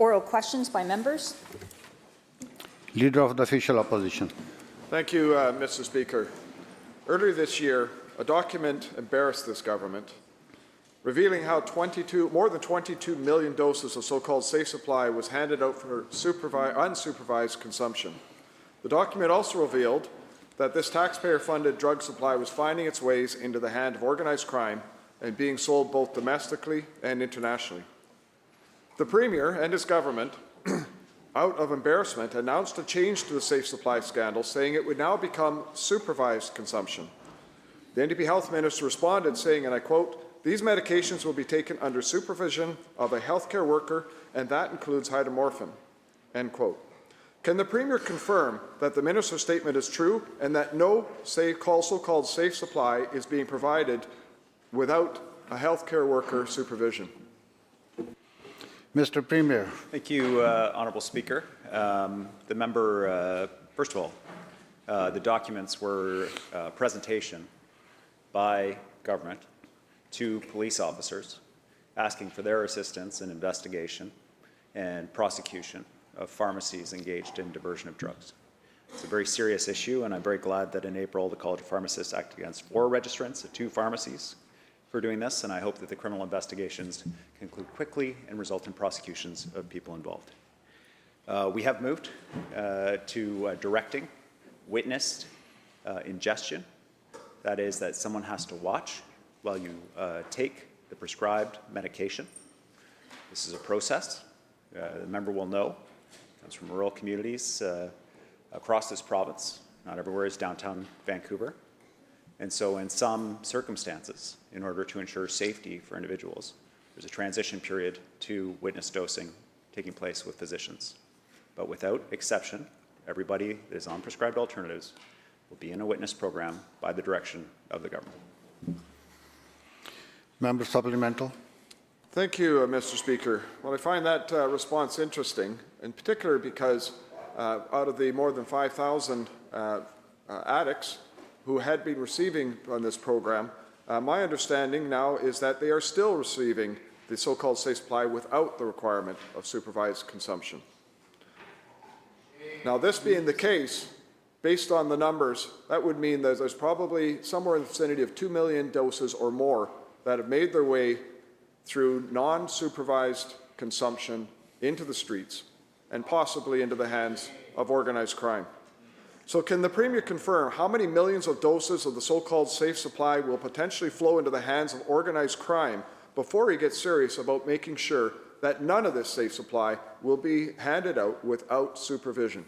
Oral questions by members. Leader of the Official Opposition. Thank you, Mr. Speaker. Earlier this year, a document embarrassed this government, revealing how more than 22 million doses of so-called safe supply was handed out for unsupervised consumption. The document also revealed that this taxpayer-funded drug supply was finding its ways into the hand of organized crime and being sold both domestically and internationally. The Premier and his government, out of embarrassment, announced a change to the safe supply scandal, saying it would now become supervised consumption. The NDP Health Minister responded saying, and I quote, "These medications will be taken under supervision of a healthcare worker, and that includes hydromorphine," end quote. Can the Premier confirm that the Minister's statement is true and that no so-called safe supply is being provided without a healthcare worker supervision? Mr. Premier. Thank you, Honourable Speaker. The member, first of all, the documents were a presentation by government to police officers asking for their assistance in investigation and prosecution of pharmacies engaged in diversion of drugs. It's a very serious issue, and I'm very glad that in April the College of Pharmacists acted against 4 registrants at 2 pharmacies for doing this, and I hope that the criminal investigations conclude quickly and result in prosecutions of people involved. We have moved to directing witnessed ingestion. That is, that someone has to watch while you take the prescribed medication. This is a process. The member will know. It comes from rural communities across this province. Not everywhere is downtown Vancouver. And so in some circumstances, in order to ensure safety for individuals, there's a transition period to witness dosing taking place with physicians. But without exception, everybody that is on prescribed alternatives will be in a witness program by the direction of the government. Member supplemental. Thank you, Mr. Speaker. Well, I find that response interesting, in particular because out of the more than 5,000 addicts who had been receiving on this program, my understanding now is that they are still receiving the so-called safe supply without the requirement of supervised consumption. Now, this being the case, based on the numbers, that would mean that there's probably somewhere in the vicinity of 2 million doses or more that have made their way through non-supervised consumption into the streets and possibly into the hands of organized crime. So can the Premier confirm how many millions of doses of the so-called safe supply will potentially flow into the hands of organized crime before he gets serious about making sure that none of this safe supply will be handed out without supervision?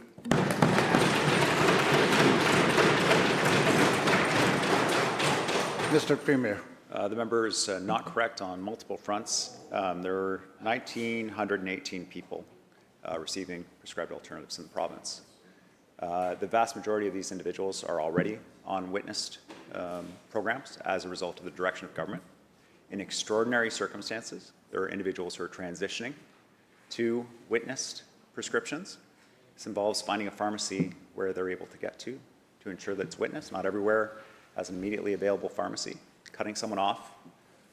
Mr. Premier. The member is not correct on multiple fronts. There are 1,918 people receiving prescribed alternatives in the province. The vast majority of these individuals are already on witnessed programs as a result of the direction of government. In extraordinary circumstances, there are individuals who are transitioning to witnessed prescriptions. This involves finding a pharmacy where they're able to get to ensure that it's witnessed. Not everywhere has an immediately available pharmacy. Cutting someone off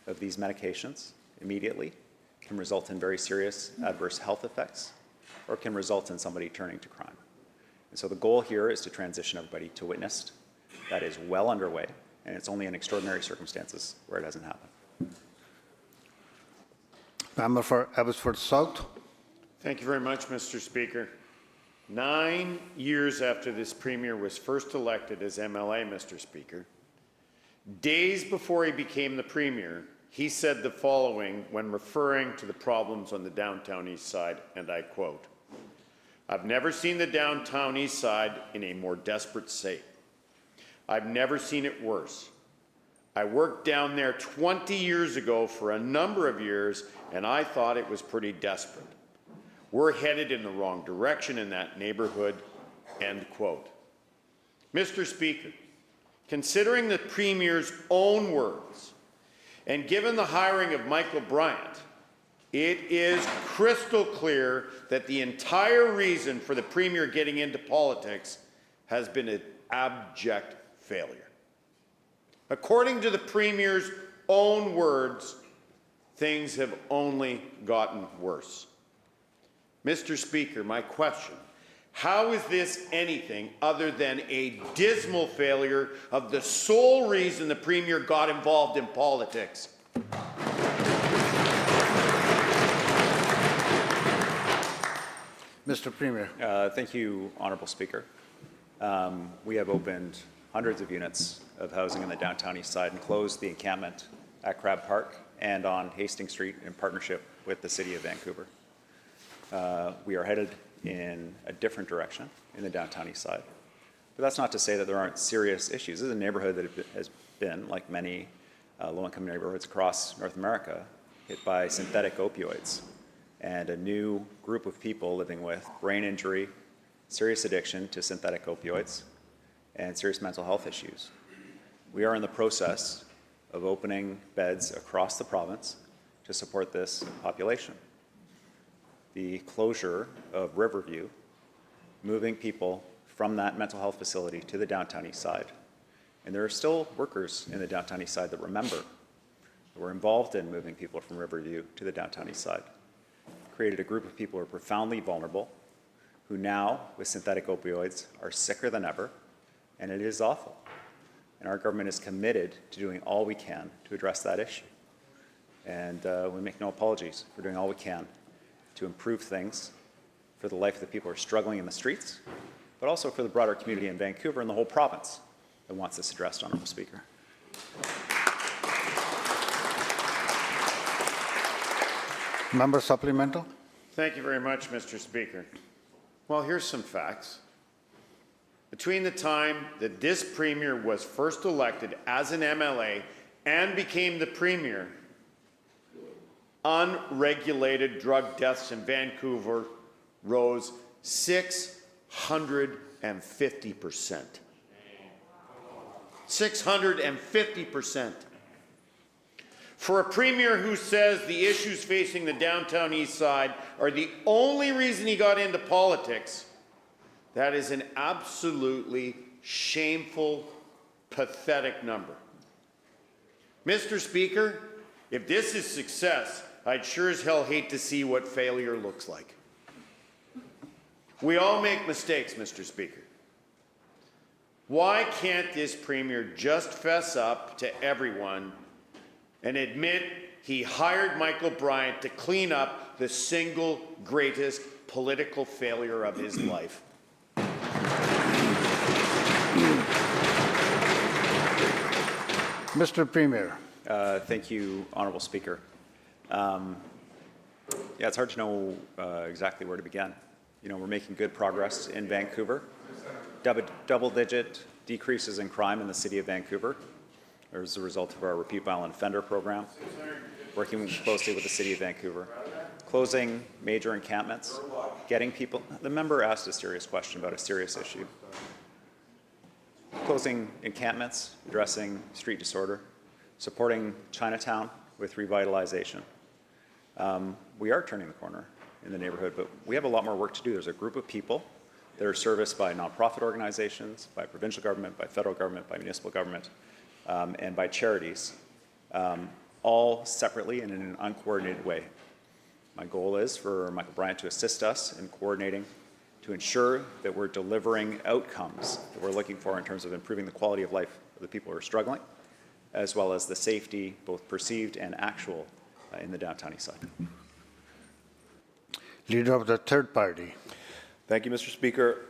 of these medications immediately can result in very serious adverse health effects or can result in somebody turning to crime. And so the goal here is to transition everybody to witnessed. That is well underway, and it's only in extraordinary circumstances where it hasn't happened. Member for Abbotsford South. Thank you very much, Mr. Speaker. 9 years after this Premier was first elected as MLA, Mr. Speaker, days before he became the Premier, he said the following when referring to the problems on the downtown east side, and I quote, "I've never seen the downtown east side in a more desperate state. I've never seen it worse. I worked down there 20 years ago for a number of years, and I thought it was pretty desperate. We're headed in the wrong direction in that neighborhood," end quote. Mr. Speaker, considering the Premier's own words, and given the hiring of Michael Bryant, it is crystal clear that the entire reason for the Premier getting into politics has been an abject failure. According to the Premier's own words, things have only gotten worse. Mr. Speaker, my question, how is this anything other than a dismal failure of the sole reason the Premier got involved in politics? Mr. Premier. Thank you, Honourable Speaker. We have opened hundreds of units of housing in the downtown east side and closed the encampment at Crab Park and on Hastings Street in partnership with the City of Vancouver. We are headed in a different direction in the downtown east side. But that's not to say that there aren't serious issues. This is a neighborhood that has been, like many low-income neighborhoods across North America, hit by synthetic opioids and a new group of people living with brain injury, serious addiction to synthetic opioids, and serious mental health issues. We are in the process of opening beds across the province to support this population. The closure of Riverview, moving people from that mental health facility to the downtown east side. And there are still workers in the downtown east side that remember, that were involved in moving people from Riverview to the downtown east side. Created a group of people who are profoundly vulnerable, who now, with synthetic opioids, are sicker than ever, and it is awful. And our government is committed to doing all we can to address that issue. And we make no apologies for doing all we can to improve things for the life of the people who are struggling in the streets, but also for the broader community in Vancouver and the whole province that wants this addressed, Honourable Speaker. Member supplemental. Thank you very much, Mr. Speaker. Well, here's some facts. Between the time that this Premier was first elected as an MLA and became the Premier, unregulated drug deaths in Vancouver rose 650%. 650%. For a Premier who says the issues facing the downtown east side are the only reason he got into politics, that is an absolutely shameful, pathetic number. Mr. Speaker, if this is success, I'd sure as hell hate to see what failure looks like. We all make mistakes, Mr. Speaker. Why can't this Premier just fess up to everyone and admit he hired Michael Bryant to clean up the single greatest political failure of his life? Mr. Premier. Thank you, Honourable Speaker. Yeah, it's hard to know exactly where to begin. You know, we're making good progress in Vancouver. Double-digit decreases in crime in the city of Vancouver as a result of our Repeat Violent Offender program, working closely with the city of Vancouver, closing major encampments, getting people. The member asked a serious question about a serious issue. Closing encampments, addressing street disorder, supporting Chinatown with revitalization. We are turning the corner in the neighborhood, but we have a lot more work to do. There's a group of people that are serviced by nonprofit organizations, by provincial government, by federal government, by municipal government, and by charities, all separately and in an uncoordinated way. My goal is for Michael Bryant to assist us in coordinating to ensure that we're delivering outcomes that we're looking for in terms of improving the quality of life of the people who are struggling, as well as the safety, both perceived and actual, in the downtown east side. Leader of the third party. Thank you, Mr. Speaker.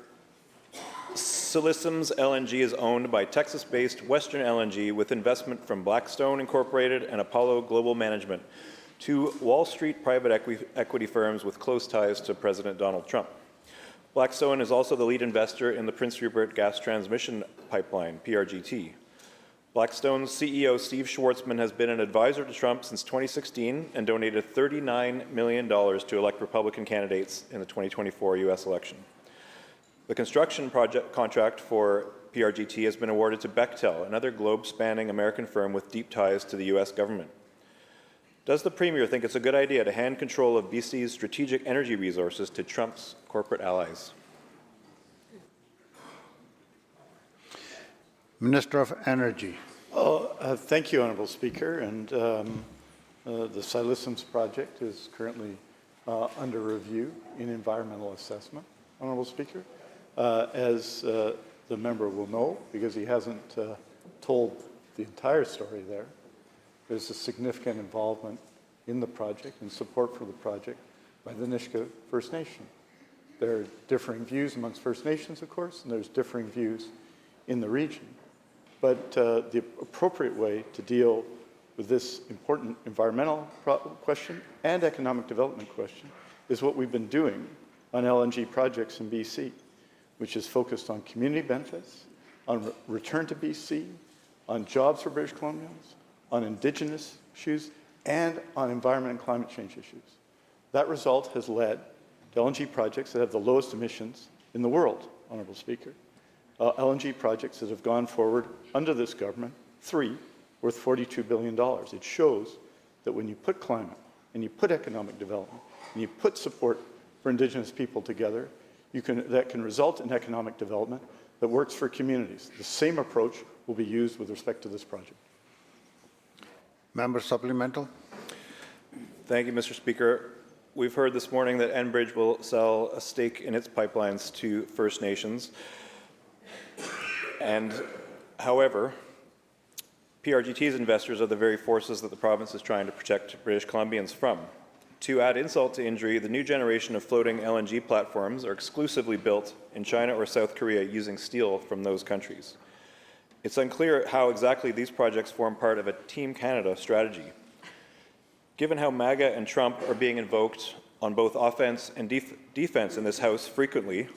Sillicems LNG is owned by Texas-based Western LNG with investment from Blackstone Incorporated and Apollo Global Management, two Wall Street private equity firms with close ties to President Donald Trump. Blackstone is also the lead investor in the Prince Rupert Gas Transmission Pipeline, PRGT. Blackstone's CEO Steve Schwartzman has been an advisor to Trump since 2016 and donated $39 million to elect Republican candidates in the 2024 U.S. election. The construction project contract for PRGT has been awarded to Bechtel, another globe-spanning American firm with deep ties to the U.S. government. Does the Premier think it's a good idea to hand control of BC's strategic energy resources to Trump's corporate allies? Minister of Energy. Thank you, Honourable Speaker. And the Sillicems project is currently under review in environmental assessment, Honourable Speaker. As the member will know, because he hasn't told the entire story there, there's a significant involvement in the project and support for the project by the Nisga'a First Nation. There are differing views amongst First Nations, of course, and there's differing views in the region. But the appropriate way to deal with this important environmental question and economic development question is what we've been doing on LNG projects in BC, which is focused on community benefits, on return to BC, on jobs for British Columbians, on Indigenous issues, and on environment and climate change issues. That result has led to LNG projects that have the lowest emissions in the world, Honourable Speaker. LNG projects that have gone forward under this government, 3, worth $42 billion. It shows that when you put climate and you put economic development and you put support for Indigenous people together, that can result in economic development that works for communities. The same approach will be used with respect to this project. Member supplemental. Thank you, Mr. Speaker. We've heard this morning that Enbridge will sell a stake in its pipelines to First Nations. And however, PRGT's investors are the very forces that the province is trying to protect British Columbians from. To add insult to injury, the new generation of floating LNG platforms are exclusively built in China or South Korea using steel from those countries. It's unclear how exactly these projects form part of a Team Canada strategy. Given how MAGA and Trump are being invoked on both offense and defense in this House frequently,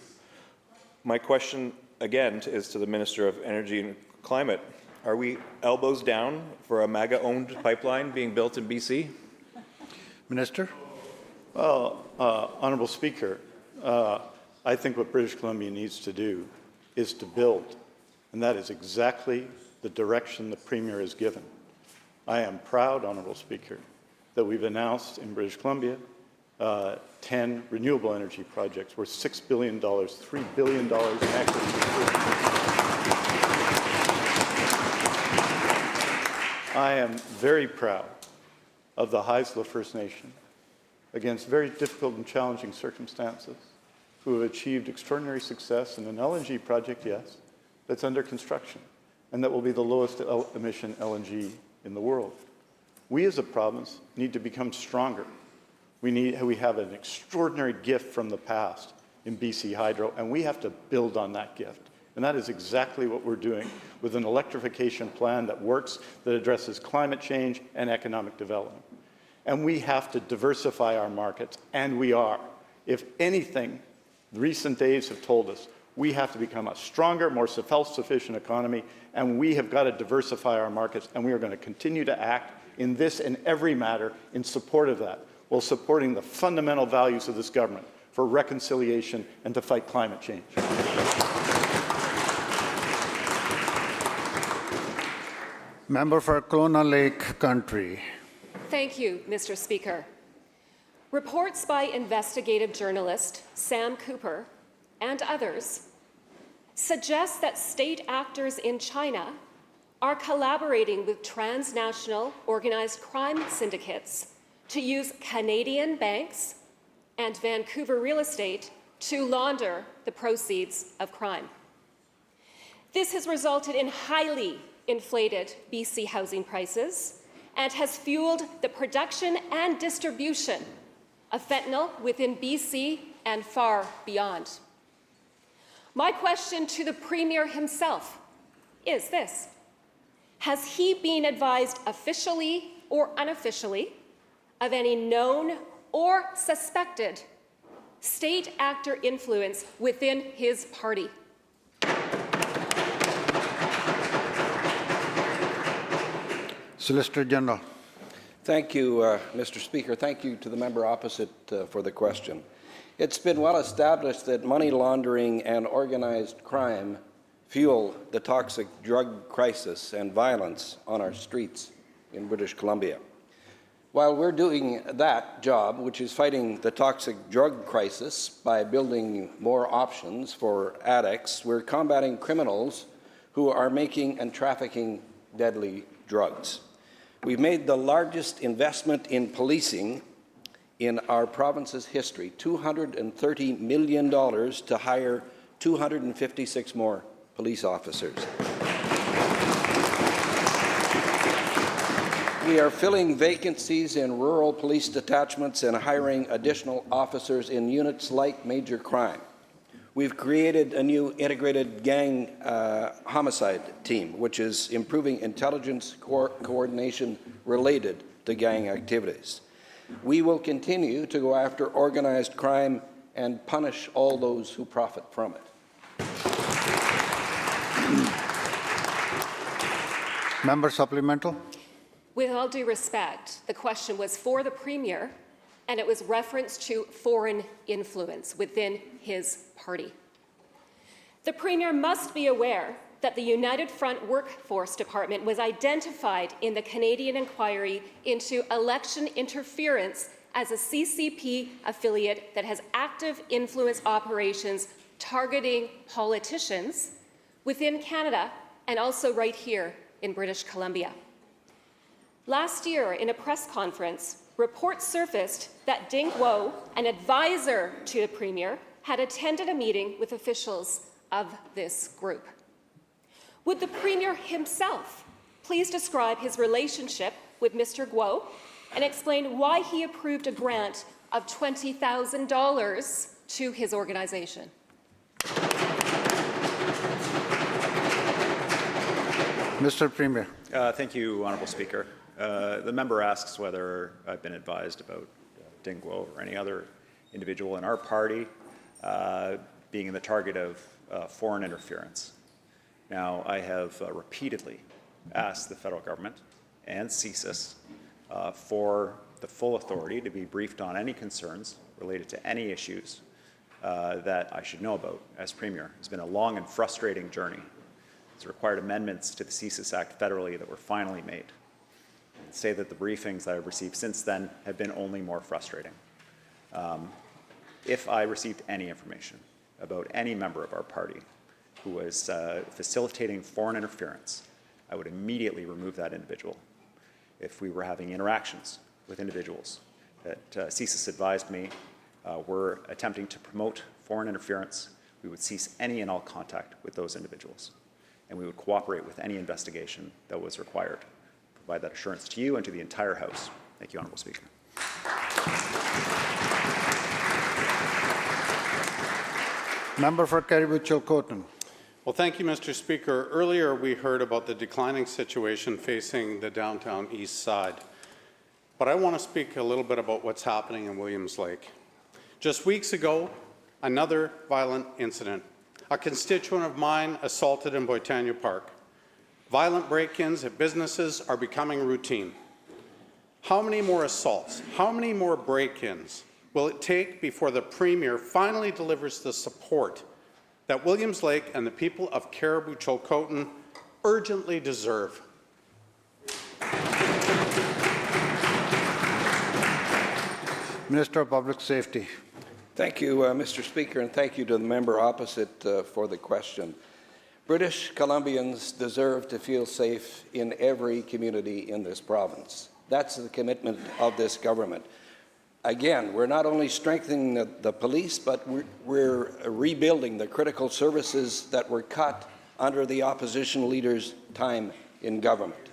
my question again is to the Minister of Energy and Climate. Are we elbows down for a MAGA-owned pipeline being built in BC? Minister. Well, Honourable Speaker, I think what British Columbia needs to do is to build, and that is exactly the direction the Premier has given. I am proud, Honourable Speaker, that we've announced in British Columbia 10 renewable energy projects worth $6 billion, $3 billion in equity. I am very proud of the Haisla First Nation, against very difficult and challenging circumstances, who have achieved extraordinary success in an LNG project, yes, that's under construction, and that will be the lowest emission LNG in the world. We as a province need to become stronger. We have an extraordinary gift from the past in BC Hydro, and we have to build on that gift. And that is exactly what we're doing with an electrification plan that works, that addresses climate change and economic development. And we have to diversify our markets, and we are. If anything, recent days have told us we have to become a stronger, more self-sufficient economy, and we have got to diversify our markets, and we are going to continue to act in this and every matter in support of that, while supporting the fundamental values of this government for reconciliation and to fight climate change. Member for Kelowna Lake Country. Thank you, Mr. Speaker. Reports by investigative journalist Sam Cooper and others suggest that state actors in China are collaborating with transnational organized crime syndicates to use Canadian banks and Vancouver real estate to launder the proceeds of crime. This has resulted in highly inflated BC housing prices and has fueled the production and distribution of fentanyl within BC and far beyond. My question to the Premier himself is this: has he been advised officially or unofficially of any known or suspected state actor influence within his party? Solicitor General. Thank you, Mr. Speaker. Thank you to the member opposite for the question. It's been well established that money laundering and organized crime fuel the toxic drug crisis and violence on our streets in British Columbia. While we're doing that job, which is fighting the toxic drug crisis by building more options for addicts, we're combating criminals who are making and trafficking deadly drugs. We've made the largest investment in policing in our province's history, $230 million to hire 256 more police officers. We are filling vacancies in rural police detachments and hiring additional officers in units like major crime. We've created a new integrated gang homicide team, which is improving intelligence coordination related to gang activities. We will continue to go after organized crime and punish all those who profit from it. Member supplemental. With all due respect, the question was for the Premier, and it was reference to foreign influence within his party. The Premier must be aware that the United Front Workforce Department was identified in the Canadian inquiry into election interference as a CCP affiliate that has active influence operations targeting politicians within Canada and also right here in British Columbia. Last year, in a press conference, reports surfaced that Ding Guo, an advisor to the Premier, had attended a meeting with officials of this group. Would the Premier himself please describe his relationship with Mr. Guo and explain why he approved a grant of $20,000 to his organization? Mr. Premier. Thank you, Honourable Speaker. The member asks whether I've been advised about Ding Guo or any other individual in our party being the target of foreign interference. Now, I have repeatedly asked the federal government and CSIS for the full authority to be briefed on any concerns related to any issues that I should know about as Premier. It's been a long and frustrating journey. It's required amendments to the CSIS Act federally that were finally made. I'd say that the briefings that I've received since then have been only more frustrating. If I received any information about any member of our party who was facilitating foreign interference, I would immediately remove that individual. If we were having interactions with individuals that CSIS advised me were attempting to promote foreign interference, we would cease any and all contact with those individuals, and we would cooperate with any investigation that was required. Provide that assurance to you and to the entire House. Thank you, Honourable Speaker. Member for Cariboo-Chilcotin. Well, thank you, Mr. Speaker. Earlier, we heard about the declining situation facing the downtown east side. But I want to speak a little bit about what's happening in Williams Lake. Just weeks ago, another violent incident. A constituent of mine assaulted in Boitano Park. Violent break-ins at businesses are becoming routine. How many more assaults, how many more break-ins will it take before the Premier finally delivers the support that Williams Lake and the people of Cariboo-Chilcotin urgently deserve? Minister of Public Safety. Thank you, Mr. Speaker, and thank you to the member opposite for the question. British Columbians deserve to feel safe in every community in this province. That's the commitment of this government. Again, we're not only strengthening the police, but we're rebuilding the critical services that were cut under the opposition leader's time in government.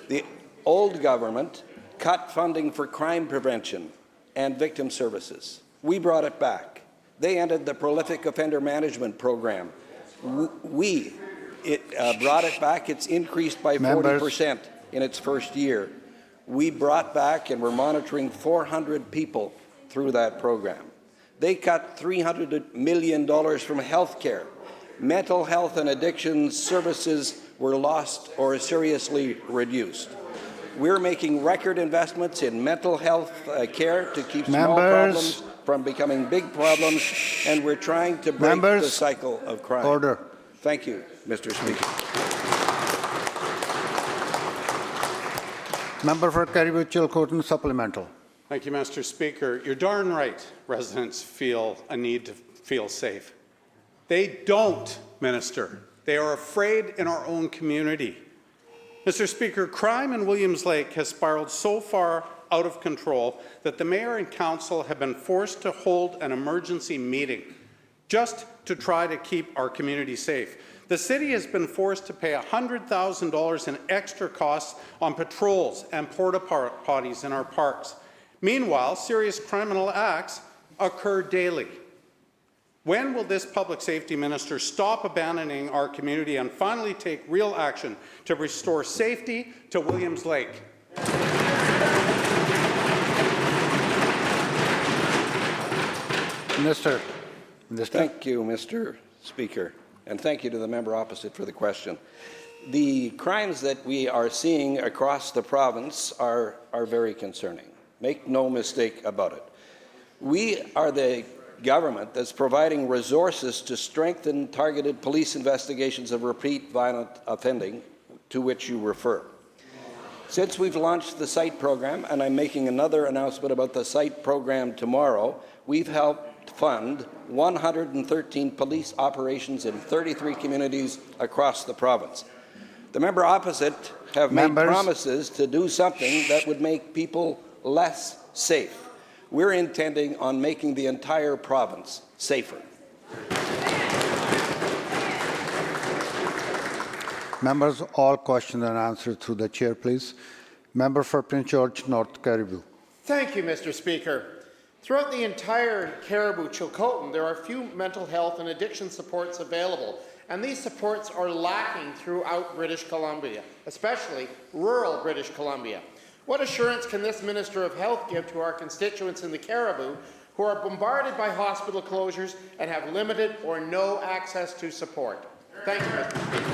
The old government cut funding for crime prevention and victim services. We brought it back. They ended the prolific offender management program. We brought it back. It's increased by 40% in its first year. We brought back and we're monitoring 400 people through that program. They cut $300 million from health care. Mental health and addiction services were lost or seriously reduced. We're making record investments in mental health care to keep small problems from becoming big problems, and we're trying to break the cycle of crime. Order. Thank you, Mr. Speaker. Member for Cariboo-Chilcotin supplemental. Thank you, Mr. Speaker. You're darn right residents feel a need to feel safe. They don't, Minister. They are afraid in our own community. Mr. Speaker, crime in Williams Lake has spiraled so far out of control that the mayor and council have been forced to hold an emergency meeting just to try to keep our community safe. The city has been forced to pay $100,000 in extra costs on patrols and porta potties in our parks. Meanwhile, serious criminal acts occur daily. When will this public safety minister stop abandoning our community and finally take real action to restore safety to Williams Lake? Minister. Thank you, Mr. Speaker, and thank you to the member opposite for the question. The crimes that we are seeing across the province are very concerning. Make no mistake about it. We are the government that's providing resources to strengthen targeted police investigations of repeat violent offending to which you refer. Since we've launched the SIGHT program, and I'm making another announcement about the SIGHT program tomorrow, we've helped fund 113 police operations in 33 communities across the province. The member opposite have made promises to do something that would make people less safe. We're intending on making the entire province safer. Members, all questions and answers through the chair, please. Member for Prince George, North Caribou. Thank you, Mr. Speaker. Throughout the entire Caribou-Chilcotin, there are few mental health and addiction supports available, and these supports are lacking throughout British Columbia, especially rural British Columbia. What assurance can this Minister of Health give to our constituents in the Caribou who are bombarded by hospital closures and have limited or no access to support? Thank you, Mr. Speaker.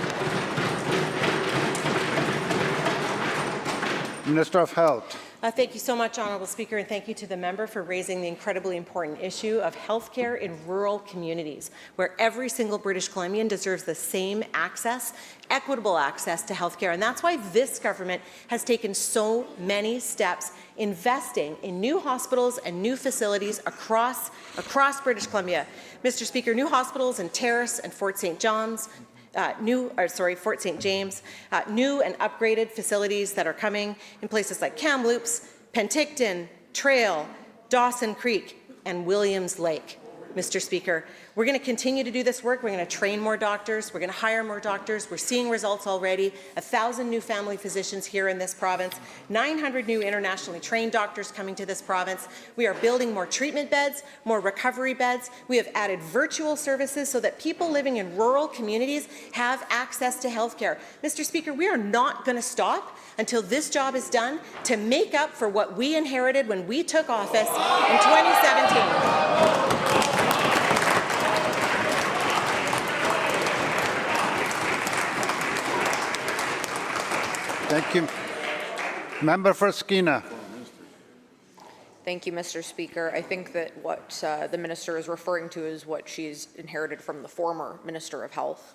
Minister of Health. Thank you so much, Honourable Speaker, and thank you to the member for raising the incredibly important issue of healthcare in rural communities, where every single British Columbian deserves the same access, equitable access to healthcare. And that's why this government has taken so many steps investing in new hospitals and new facilities across British Columbia. Mr. Speaker, new hospitals in Terrace and Fort St. John's, Fort St. James, new and upgraded facilities that are coming in places like Kamloops, Penticton, Trail, Dawson Creek, and Williams Lake. Mr. Speaker, we're going to continue to do this work. We're going to train more doctors. We're going to hire more doctors. We're seeing results already. 1,000 new family physicians here in this province, 900 new internationally trained doctors coming to this province. We are building more treatment beds, more recovery beds. We have added virtual services so that people living in rural communities have access to health care. Mr. Speaker, we are not going to stop until this job is done to make up for what we inherited when we took office in 2017. Thank you. Member for Skeena. Thank you, Mr. Speaker. I think that what the minister is referring to is what she's inherited from the former Minister of Health.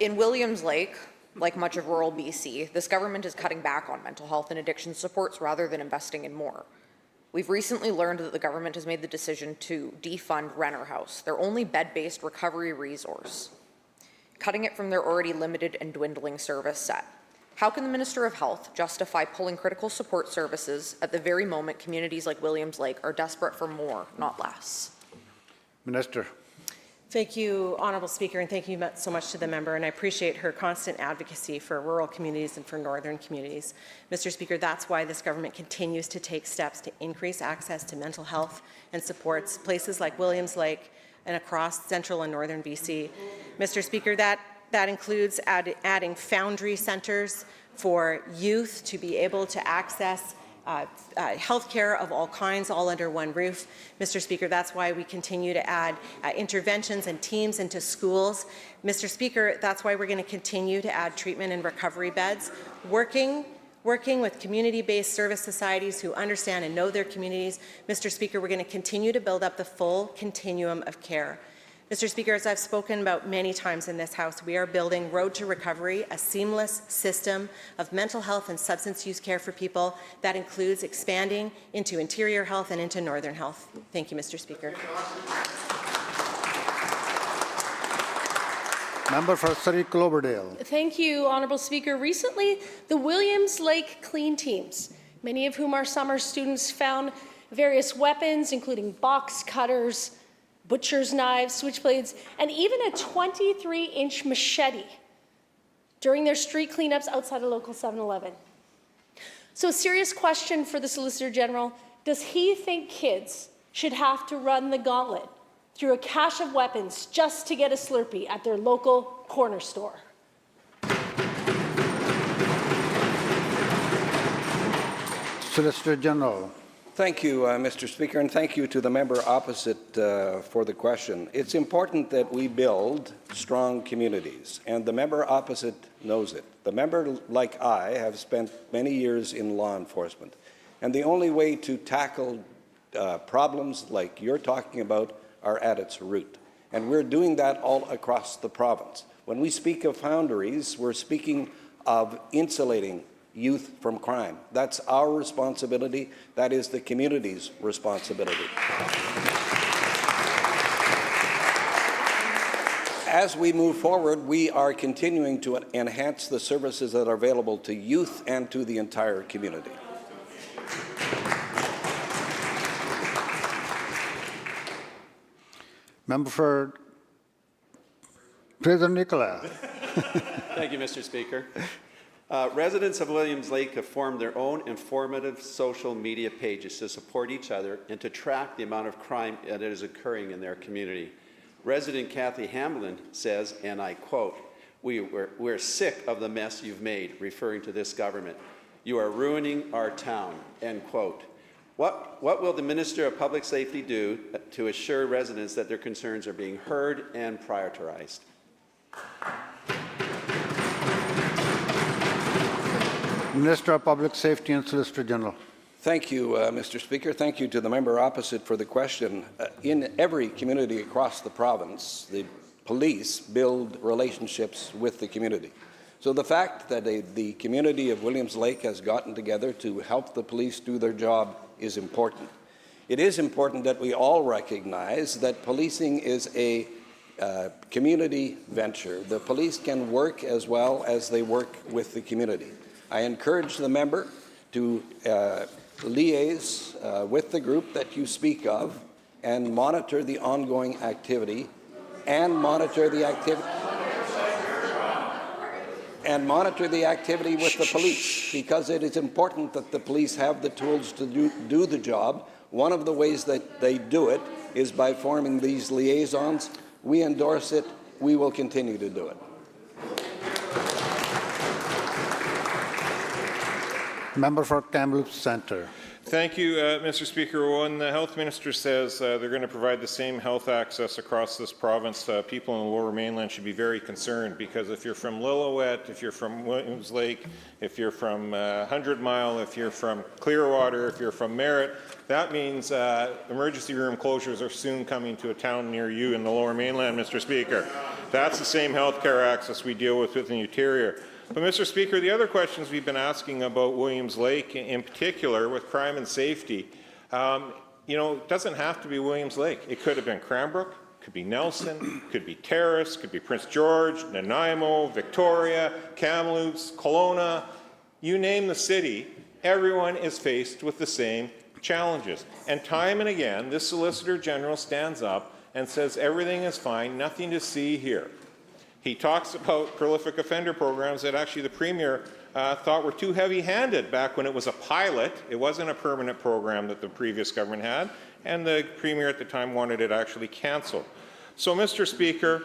In Williams Lake, like much of rural BC, this government is cutting back on mental health and addiction supports rather than investing in more. We've recently learned that the government has made the decision to defund Renner House, their only bed-based recovery resource, cutting it from their already limited and dwindling service set. How can the Minister of Health justify pulling critical support services at the very moment communities like Williams Lake are desperate for more, not less? Minister. Thank you, Honourable Speaker, and thank you so much to the member, and I appreciate her constant advocacy for rural communities and for northern communities. Mr. Speaker, that's why this government continues to take steps to increase access to mental health and supports places like Williams Lake and across central and northern BC. Mr. Speaker, that includes adding foundry centres for youth to be able to access health care of all kinds, all under one roof. Mr. Speaker, that's why we continue to add interventions and teams into schools. Mr. Speaker, that's why we're going to continue to add treatment and recovery beds, working with community-based service societies who understand and know their communities. Mr. Speaker, we're going to continue to build up the full continuum of care. Mr. Speaker, as I've spoken about many times in this House, we are building Road to Recovery, a seamless system of mental health and substance use care for people that includes expanding into interior health and into northern health. Thank you, Mr. Speaker. Member for Surrey Cloverdale. Thank you, Honourable Speaker. Recently, the Williams Lake Clean Teams, many of whom are summer students, found various weapons, including box cutters, butcher's knives, switchblades, and even a 23-inch machete during their street cleanups outside a local 7-Eleven. So a serious question for the Solicitor General. Does he think kids should have to run the gauntlet through a cache of weapons just to get a Slurpee at their local corner store? Solicitor General. Thank you, Mr. Speaker, and thank you to the member opposite for the question. It's important that we build strong communities, and the member opposite knows it. The member, like I, have spent many years in law enforcement, and the only way to tackle problems like you're talking about are at its root. And we're doing that all across the province. When we speak of boundaries, we're speaking of insulating youth from crime. That's our responsibility. That is the community's responsibility. As we move forward, we are continuing to enhance the services that are available to youth and to the entire community. Member for Fraser Nicola. Thank you, Mr. Speaker. Residents of Williams Lake have formed their own informative social media pages to support each other and to track the amount of crime that is occurring in their community. Resident Kathy Hamlin says, and I quote, we're sick of the mess you've made, referring to this government. You are ruining our town, end quote. What will the Minister of Public Safety do to assure residents that their concerns are being heard and prioritized? Minister of Public Safety and Solicitor General. Thank you, Mr. Speaker. Thank you to the member opposite for the question. In every community across the province, the police build relationships with the community. So the fact that the community of Williams Lake has gotten together to help the police do their job is important. It is important that we all recognize that policing is a community venture. The police can work as well as they work with the community. I encourage the member to liaise with the group that you speak of and monitor the ongoing activity and monitor the activity with the police, because it is important that the police have the tools to do the job. One of the ways that they do it is by forming these liaisons. We endorse it. We will continue to do it. Member for Kamloops Centre. Thank you, Mr. Speaker. When the Health Minister says they're going to provide the same health access across this province, people in the Lower Mainland should be very concerned, because if you're from Lillooet, if you're from Williams Lake, if you're from 100 Mile, if you're from Clearwater, if you're from Merritt, that means emergency room closures are soon coming to a town near you in the Lower Mainland, Mr. Speaker. That's the same health care access we deal with in the interior. But, Mr. Speaker, the other questions we've been asking about Williams Lake, in particular with crime and safety, it doesn't have to be Williams Lake. It could have been Cranbrook, could be Nelson, could be Terrace, could be Prince George, Nanaimo, Victoria, Kamloops, Kelowna. You name the city, everyone is faced with the same challenges. And time and again, this Solicitor General stands up and says everything is fine, nothing to see here. He talks about prolific offender programs that actually the Premier thought were too heavy-handed back when it was a pilot. It wasn't a permanent program that the previous government had, and the Premier at the time wanted it actually cancelled. So, Mr. Speaker,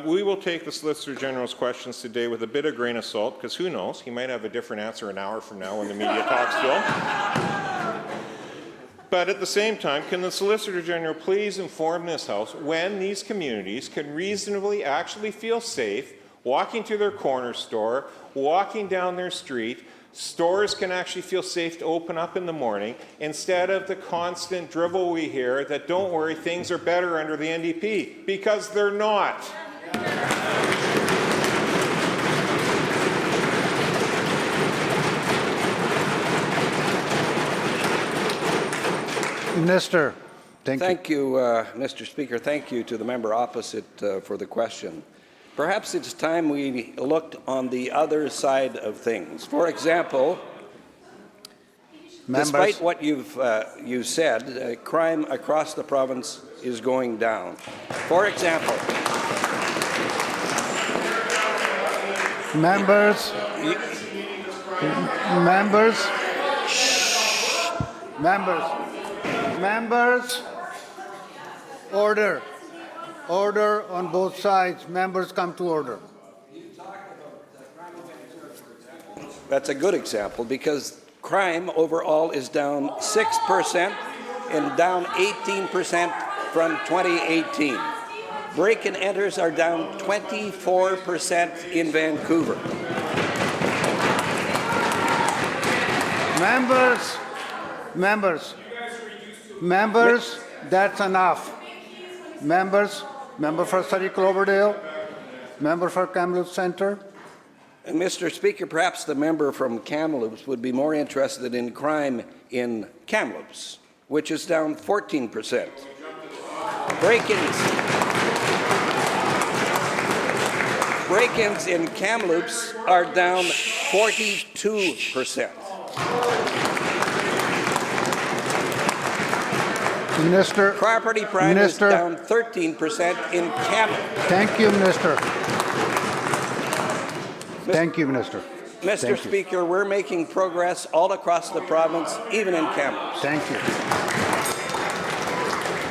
we will take the Solicitor General's questions today with a bit of grain of salt, because who knows, he might have a different answer an hour from now when the media talks to him. But at the same time, can the Solicitor General please inform this House when these communities can reasonably actually feel safe walking to their corner store, walking down their street, stores can actually feel safe to open up in the morning, instead of the constant drivel we hear that, don't worry, things are better under the NDP, because they're not. Minister, thank you, Mr. Speaker. Thank you to the member opposite for the question. Perhaps it's time we looked on the other side of things. For example, despite what you said, crime across the province is going down. For example, Members, order. Order on both sides. Members, come to order. that's a good example because crime overall is down 6% and down 18% from 2018. Break-and enters are down 24% in Vancouver. Members, that's enough. Member for Surrey Cloverdale, member for Kamloops Centre. Mr. Speaker, perhaps the member from Kamloops would be more interested in crime in Kamloops, which is down 14%. Break-ins in Kamloops are down 42%. Minister. Property crime is down 13% in Kamloops. Thank you, Minister. Thank you, Minister. Mr. Speaker, we're making progress all across the province, even in Kamloops. Thank you.